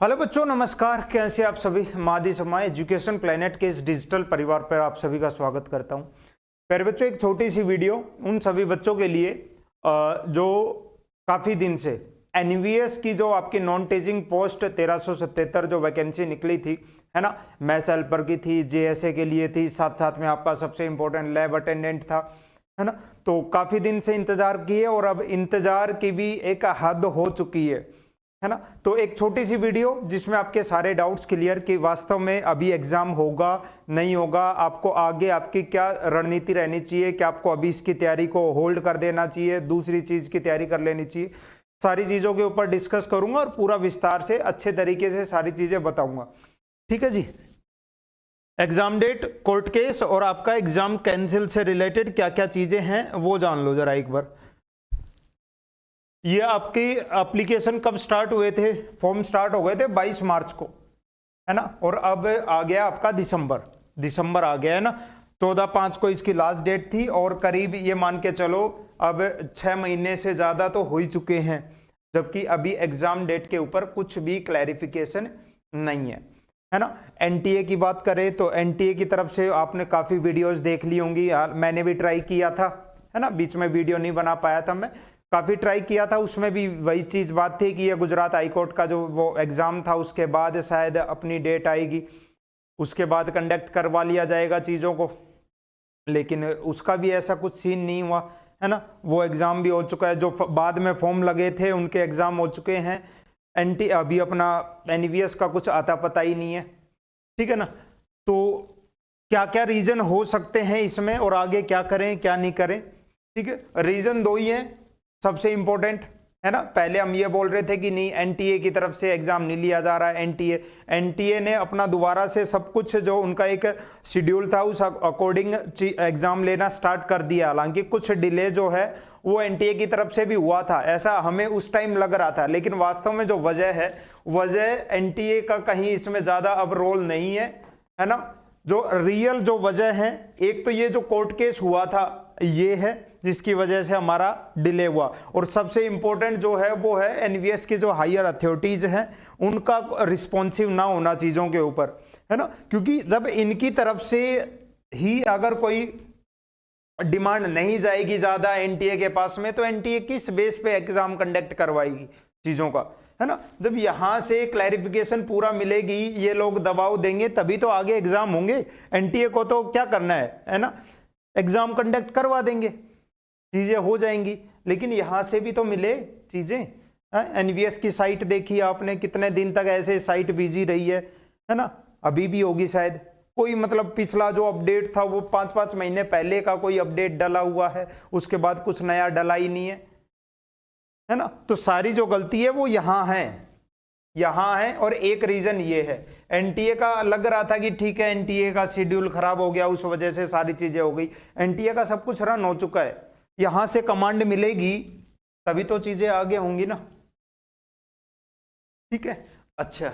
Hello बच्चों, नमस्कार। कैसे आप सभी। मादी समाज एजुकेशन प्लेनेट के इस डिजिटल परिवार पर आप सभी का स्वागत करता हूं। प्यारे बच्चों, एक छोटी सी वीडियो उन सभी बच्चों के लिए जो काफ़ी दिन से एनवीएस की जो आपकी नॉन टीचिंग पोस्ट 1377 जो वैकेंसी निकली थी, है ना, मैथ्स हेल्पर की थी, जेएसए के लिए थी, साथ साथ में आपका सबसे इंपॉर्टेंट लैब अटेंडेंट था, है ना। तो काफ़ी दिन से इंतज़ार किए और अब इंतज़ार की भी एक हद हो चुकी है ना। तो एक छोटी सी वीडियो जिसमें आपके सारे डाउट्स क्लियर कि वास्तव में अभी एग्जाम होगा नहीं होगा, आपको आगे आपकी क्या रणनीति रहनी चाहिए, कि आपको अभी इसकी तैयारी को होल्ड कर देना चाहिए, दूसरी चीज की तैयारी कर लेनी चाहिए। सारी चीजों के ऊपर डिस्कस करूंगा और पूरा विस्तार से अच्छे तरीके से सारी चीजें बताऊंगा। ठीक है जी। एग्जाम डेट, कोर्ट केस और आपका एग्जाम कैंसिल से रिलेटेड क्या क्या चीजें हैं वो जान लो जरा एक बार। ये आपकी एप्लीकेशन कब स्टार्ट हुए थे? फॉर्म स्टार्ट हो गए थे 22 मार्च को, है ना। और अब आ गया आपका दिसंबर आ गया, है ना। 14/5 को इसकी लास्ट डेट थी और करीब ये मान के चलो अब 6 महीने से ज़्यादा तो हो ही चुके हैं, जबकि अभी एग्जाम डेट के ऊपर कुछ भी क्लैरिफिकेशन नहीं है ना। एनटीए की बात करें तो एनटीए की तरफ से आपने काफ़ी वीडियोज़ देख ली होंगी। मैंने भी ट्राई किया था, है ना, बीच में वीडियो नहीं बना पाया था, मैं काफ़ी ट्राई किया था। उसमें भी वही चीज़ बात थी कि ये गुजरात हाईकोर्ट का जो वो एग्ज़ाम था उसके बाद शायद अपनी डेट आएगी, उसके बाद कंडक्ट करवा लिया जाएगा चीज़ों को, लेकिन उसका भी ऐसा कुछ सीन नहीं हुआ, है ना। वो एग्ज़ाम भी हो चुका है, जो बाद में फॉर्म लगे थे उनके एग्ज़ाम हो चुके हैं। एनटी अभी अपना एनवीएस का कुछ आता पता ही नहीं है, ठीक है ना। तो क्या क्या रीज़न हो सकते हैं इसमें और आगे क्या करें क्या नहीं करें, ठीक है। रीज़न दो ही हैं सबसे इंपॉर्टेंट, है ना। पहले हम ये बोल रहे थे कि नहीं, एनटीए की तरफ से एग्जाम नहीं लिया जा रहा है। एनटीए ने अपना दोबारा से सब कुछ जो उनका एक शेड्यूल था उस अकॉर्डिंग एग्जाम लेना स्टार्ट कर दिया। हालांकि कुछ डिले जो है वो एनटीए की तरफ से भी हुआ था, ऐसा हमें उस टाइम लग रहा था, लेकिन वास्तव में जो वजह एनटीए का कहीं इसमें ज्यादा अब रोल नहीं है ना। जो रियल जो वजह है, एक तो ये जो कोर्ट केस हुआ था ये है जिसकी वजह से हमारा डिले हुआ, और सबसे इंपॉर्टेंट जो है वो है एनवीएस की जो हायर अथॉरिटीज हैं उनका रिस्पॉन्सिव ना होना चीज़ों के ऊपर, है ना। क्योंकि जब इनकी तरफ से ही अगर कोई डिमांड नहीं जाएगी ज़्यादा एनटीए के पास में, तो एनटीए किस बेस पे एग्जाम कंडक्ट करवाएगी चीज़ों का, है ना। जब यहां से क्लैरिफिकेशन पूरा मिलेगी, ये लोग दबाव देंगे, तभी तो आगे एग्जाम होंगे। एनटीए को तो क्या करना है ना, एग्जाम कंडक्ट करवा देंगे, चीजें हो जाएंगी। लेकिन यहां से भी तो मिले चीजें। एनवीएस की साइट देखी आपने, कितने दिन तक ऐसे साइट बिजी रही है ना। अभी भी होगी शायद। कोई मतलब पिछला जो अपडेट था वो 5-5 महीने पहले का कोई अपडेट डला हुआ है, उसके बाद कुछ नया डला ही नहीं है ना। तो सारी जो गलती है वो यहाँ है। और एक रीजन ये है, एनटीए का लग रहा था कि ठीक है एनटीए का शेड्यूल खराब हो गया, उस वजह से सारी चीजें हो गई। एनटीए का सब कुछ रन हो चुका है, यहां से कमांड मिलेगी तभी तो चीजें आगे होंगी ना, ठीक है। अच्छा,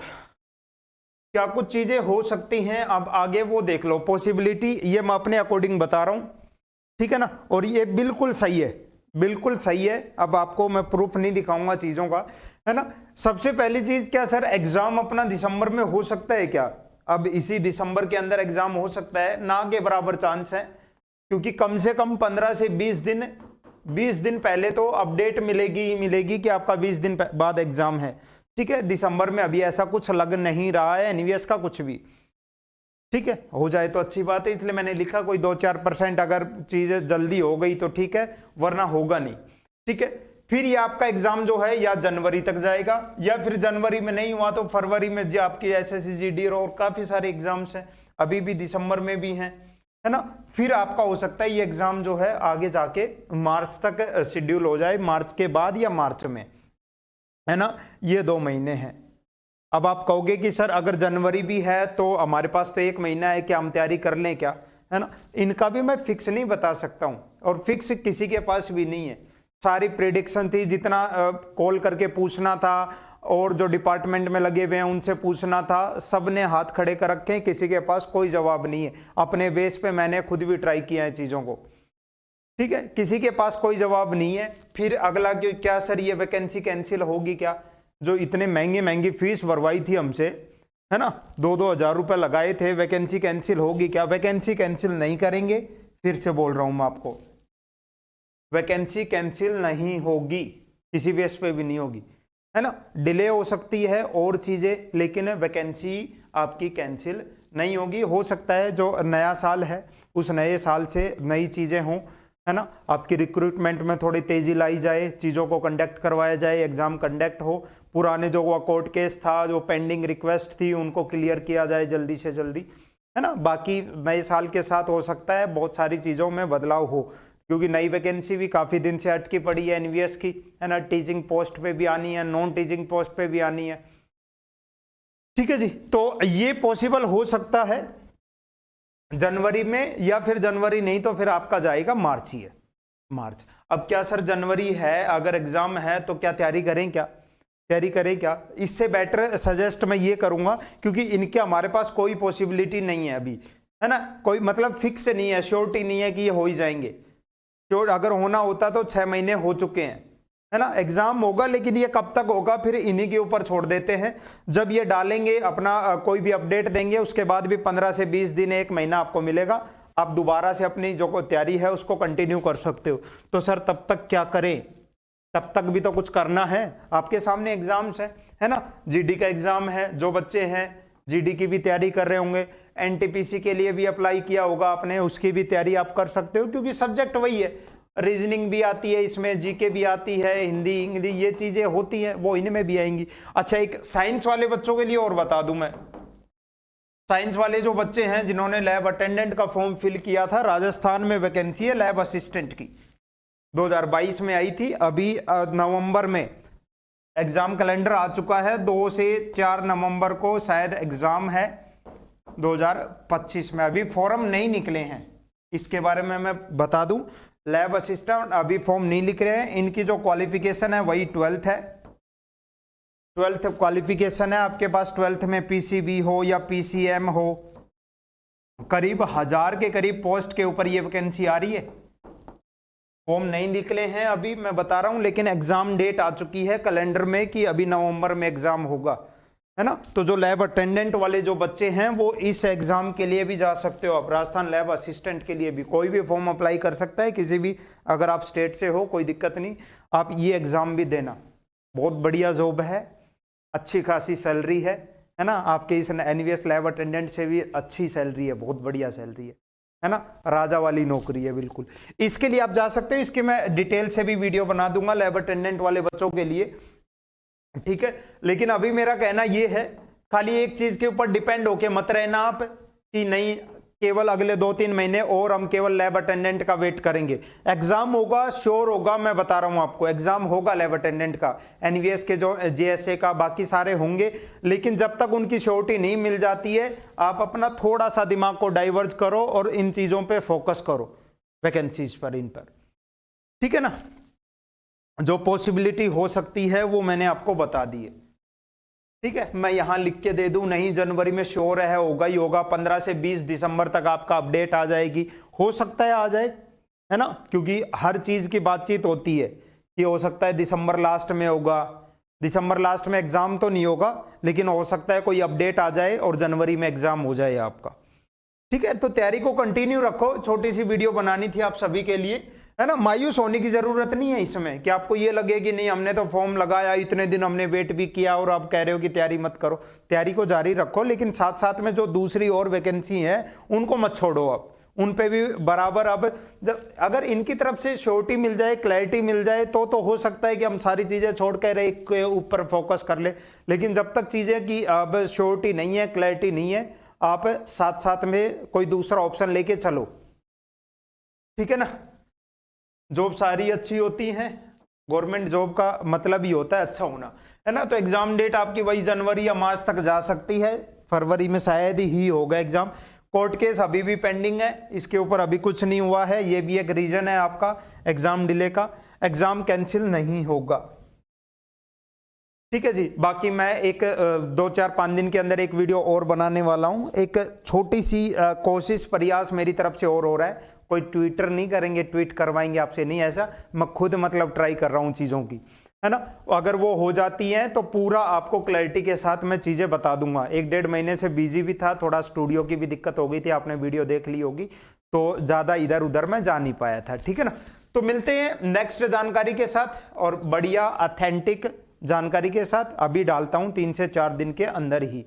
क्या कुछ चीजें हो सकती हैं अब आगे वो देख लो। पॉसिबिलिटी ये मैं अपने अकॉर्डिंग बता रहा हूं, ठीक है ना। और ये बिल्कुल सही है। अब आपको मैं प्रूफ नहीं दिखाऊंगा चीजों का, है ना। सबसे पहली चीज, क्या सर एग्जाम अपना दिसंबर में हो सकता है क्या? अब इसी दिसंबर के अंदर एग्जाम हो सकता है, ना के बराबर चांस है, क्योंकि कम से कम 15 से 20 दिन पहले तो अपडेट मिलेगी कि आपका 20 दिन बाद एग्जाम है, ठीक है। दिसंबर में अभी ऐसा कुछ लग नहीं रहा है एनवीएस का कुछ भी, ठीक है। हो जाए तो अच्छी बात है, इसलिए मैंने लिखा कोई 2-4% अगर चीजें जल्दी हो गई तो ठीक है, वरना होगा नहीं, ठीक है। फिर ये आपका एग्जाम जो है या जनवरी तक जाएगा, या फिर जनवरी में नहीं हुआ तो फरवरी में जो आपकी एसएससी जीडी और काफी सारे एग्जाम्स हैं, अभी भी दिसंबर में भी हैं, है ना। फिर आपका हो सकता है ये एग्जाम जो है आगे जाके मार्च तक शेड्यूल हो जाए, मार्च के बाद या मार्च में, है ना। ये 2 महीने हैं। अब आप कहोगे कि सर अगर जनवरी भी है तो हमारे पास तो 1 महीना है, क्या हम तैयारी कर लें क्या, है ना। इनका भी मैं फिक्स नहीं बता सकता हूं, और फिक्स किसी के पास भी नहीं है। सारी प्रेडिक्शन थी, जितना कॉल करके पूछना था और जो डिपार्टमेंट में लगे हुए हैं उनसे पूछना था, सब ने हाथ खड़े कर रखे हैं, किसी के पास कोई जवाब नहीं है। अपने बेस पे मैंने खुद भी ट्राई किया है चीज़ों को, ठीक है। किसी के पास कोई जवाब नहीं है। फिर अगला क्या सर ये वैकेंसी कैंसिल होगी क्या? जो इतने महंगे महंगी फीस भरवाई थी हमसे, है ना, 2-2 हज़ार रुपये लगाए थे, वैकेंसी कैंसिल होगी क्या? वैकेंसी कैंसिल नहीं करेंगे, फिर से बोल रहा हूं मैं आपको, वैकेंसी कैंसिल नहीं होगी, किसी बेस पे भी नहीं होगी, है ना। डिले हो सकती है और चीजें, लेकिन वैकेंसी आपकी कैंसिल नहीं होगी। हो सकता है जो नया साल है उस नए साल से नई चीजें हों, है ना, आपकी रिक्रूटमेंट में थोड़ी तेजी लाई जाए, चीज़ों को कंडक्ट करवाया जाए, एग्जाम कंडक्ट हो, पुराने जो वो कोर्ट केस था, जो पेंडिंग रिक्वेस्ट थी, उनको क्लियर किया जाए जल्दी से जल्दी, है ना। बाकी नए साल के साथ हो सकता है बहुत सारी चीज़ों में बदलाव हो, क्योंकि नई वैकेंसी भी काफ़ी दिन से अटकी पड़ी है एनवीएस की, है ना। टीचिंग पोस्ट पे भी आनी है, नॉन टीचिंग पोस्ट पे भी आनी है, ठीक है जी। तो ये पॉसिबल हो सकता है जनवरी में, या फिर जनवरी नहीं तो फिर आपका जाएगा मार्च ही है, मार्च। अब क्या सर जनवरी है, अगर एग्जाम है तो क्या तैयारी करें, क्या तैयारी करें क्या? इससे बेटर सजेस्ट मैं ये करूंगा, क्योंकि इनके हमारे पास कोई पॉसिबिलिटी नहीं है अभी, है ना, कोई मतलब फिक्स नहीं है, श्योरिटी नहीं है कि ये हो ही जाएंगे। अगर होना होता तो 6 महीने हो चुके हैं, है ना। एग्जाम होगा, लेकिन ये कब तक होगा फिर इन्हीं के ऊपर छोड़ देते हैं। जब ये डालेंगे अपना कोई भी अपडेट देंगे, उसके बाद भी 15 से 20 दिन, 1 महीना आपको मिलेगा, आप दोबारा से अपनी जो तैयारी है उसको कंटिन्यू कर सकते हो। तो सर तब तक क्या करें? तब तक भी तो कुछ करना है, आपके सामने एग्जाम्स है ना। जीडी का एग्जाम है, जो बच्चे हैं जीडी की भी तैयारी कर रहे होंगे, एनटीपीसी के लिए भी अप्लाई किया होगा आपने, उसकी भी तैयारी आप कर सकते हो, क्योंकि सब्जेक्ट वही है। रीजनिंग भी आती है इसमें, जीके भी आती है, हिंदी इंग्लिश ये चीजें होती हैं, वो इनमें भी आएंगी। अच्छा, एक साइंस वाले बच्चों के लिए और बता दूं मैं, साइंस वाले जो बच्चे हैं जिन्होंने लैब अटेंडेंट का फॉर्म फिल किया था, राजस्थान में वैकेंसी है लैब असिस्टेंट की, 2022 में आई थी, अभी नवंबर में एग्जाम कैलेंडर आ चुका है, 2 से 4 नवंबर को शायद एग्जाम है 2025 में, अभी फॉर्म नहीं निकले हैं। इसके बारे में मैं बता दूं, लैब असिस्टेंट अभी फॉर्म नहीं लिख रहे हैं, इनकी जो क्वालिफिकेशन है वही 12th है, 12th क्वालिफिकेशन है आपके पास। 12th में पीसीबी हो या पीसीएम हो, करीब 1000 के करीब पोस्ट के ऊपर ये वैकेंसी आ रही है। फॉर्म नहीं निकले हैं अभी, मैं बता रहा हूं, लेकिन एग्जाम डेट आ चुकी है कैलेंडर में कि अभी नवंबर में एग्जाम होगा, है ना। तो जो लैब अटेंडेंट वाले जो बच्चे हैं वो इस एग्जाम के लिए भी जा सकते हो आप, राजस्थान लैब असिस्टेंट के लिए भी कोई भी फॉर्म अप्लाई कर सकता है, किसी भी, अगर आप स्टेट से हो कोई दिक्कत नहीं, आप ये एग्जाम भी देना। बहुत बढ़िया जॉब है, अच्छी खासी सैलरी है ना। आपके इस एनवीएस लैब अटेंडेंट से भी अच्छी सैलरी है, बहुत बढ़िया सैलरी है ना, राजा वाली नौकरी है बिल्कुल। इसके लिए आप जा सकते हो, इसके मैं डिटेल से भी वीडियो बना दूंगा लैब अटेंडेंट वाले बच्चों के लिए, ठीक है। लेकिन अभी मेरा कहना यह है, खाली एक चीज के ऊपर डिपेंड होके मत रहना आप कि नहीं केवल अगले 2-3 महीने और हम केवल लैब अटेंडेंट का वेट करेंगे। एग्जाम होगा, श्योर होगा, मैं बता रहा हूं आपको, एग्जाम होगा लैब अटेंडेंट का, एनवीएस के जो जेएसए का, बाकी सारे होंगे। लेकिन जब तक उनकी श्योरिटी नहीं मिल जाती है, आप अपना थोड़ा सा दिमाग को डाइवर्ज करो और इन चीजों पे फोकस करो, वैकेंसीज पर, इन पर, ठीक है ना। जो पॉसिबिलिटी हो सकती है वो मैंने आपको बता दी है, ठीक है। मैं यहां लिख के दे दूं, नहीं जनवरी में श्योर है, होगा ही होगा, 15 से 20 दिसंबर तक आपका अपडेट आ जाएगी, हो सकता है आ जाए, है ना, क्योंकि हर चीज की बातचीत होती है कि हो सकता है दिसंबर लास्ट में होगा, दिसंबर लास्ट में एग्जाम तो नहीं होगा, लेकिन हो सकता है कोई अपडेट आ जाए और जनवरी में एग्जाम हो जाए आपका, ठीक है। तो तैयारी को कंटिन्यू रखो, छोटी सी वीडियो बनानी थी आप सभी के लिए, है ना। मायूस होने की जरूरत नहीं है इसमें कि आपको ये लगे कि नहीं हमने तो फॉर्म लगाया, इतने दिन हमने वेट भी किया और आप कह रहे हो कि तैयारी मत करो। तैयारी को जारी रखो, लेकिन साथ साथ में जो दूसरी और वैकेंसी है उनको मत छोड़ो, आप उन पे भी बराबर, अब जब अगर इनकी तरफ से श्योरिटी मिल जाए, क्लैरिटी मिल जाए, तो हो सकता है कि हम सारी चीजें छोड़ कर एक के ऊपर फोकस कर ले। लेकिन जब तक चीजें की अब श्योरिटी नहीं है, क्लैरिटी नहीं है, आप साथ साथ में कोई दूसरा ऑप्शन लेके चलो, ठीक है ना। जॉब सारी अच्छी होती हैं, गवर्नमेंट जॉब का मतलब ही होता है अच्छा होना, है ना। तो एग्जाम डेट आपकी वही जनवरी या मार्च तक जा सकती है, फरवरी में शायद ही होगा एग्जाम। कोर्ट केस अभी भी पेंडिंग है, इसके ऊपर अभी कुछ नहीं हुआ है, ये भी एक रीजन है आपका एग्जाम डिले का। एग्जाम कैंसिल नहीं होगा, ठीक है जी। बाकी मैं एक 2-4-5 दिन के अंदर एक वीडियो और बनाने वाला हूं, एक छोटी सी कोशिश प्रयास मेरी तरफ से और हो रहा है, कोई ट्विटर नहीं करेंगे, ट्वीट करवाएंगे आपसे नहीं, ऐसा मैं खुद मतलब ट्राई कर रहा हूं चीजों की, है ना। अगर वो हो जाती हैं तो पूरा आपको क्लैरिटी के साथ मैं चीज़ें बता दूंगा। 1-1.5 महीने से बिजी भी था, थोड़ा स्टूडियो की भी दिक्कत हो गई थी, आपने वीडियो देख ली होगी, तो ज़्यादा इधर उधर मैं जा नहीं पाया था, ठीक है ना। तो मिलते हैं नेक्स्ट जानकारी के साथ और बढ़िया ऑथेंटिक जानकारी के साथ। अभी डालता हूँ 3 से 4 दिन के अंदर ही,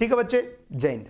ठीक है बच्चे। जय हिंद।